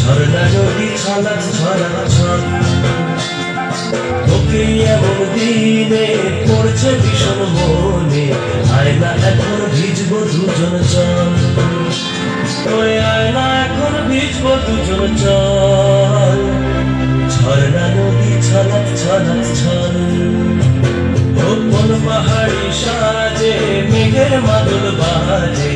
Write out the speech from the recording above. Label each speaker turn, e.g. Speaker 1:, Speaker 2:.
Speaker 1: ঝরনা নদী ছলা ছলা ছল তোকে এমন দিনে পড়ছে ভীষণ মনে আয়না এখন ভিজবো দুজন চল ওই আয়না এখন ভিজবো দুজন চল ঝরনা নদী ছলা ছলা ছল কোন পাহাড়ি সাজে মেঘের মাদল বাজে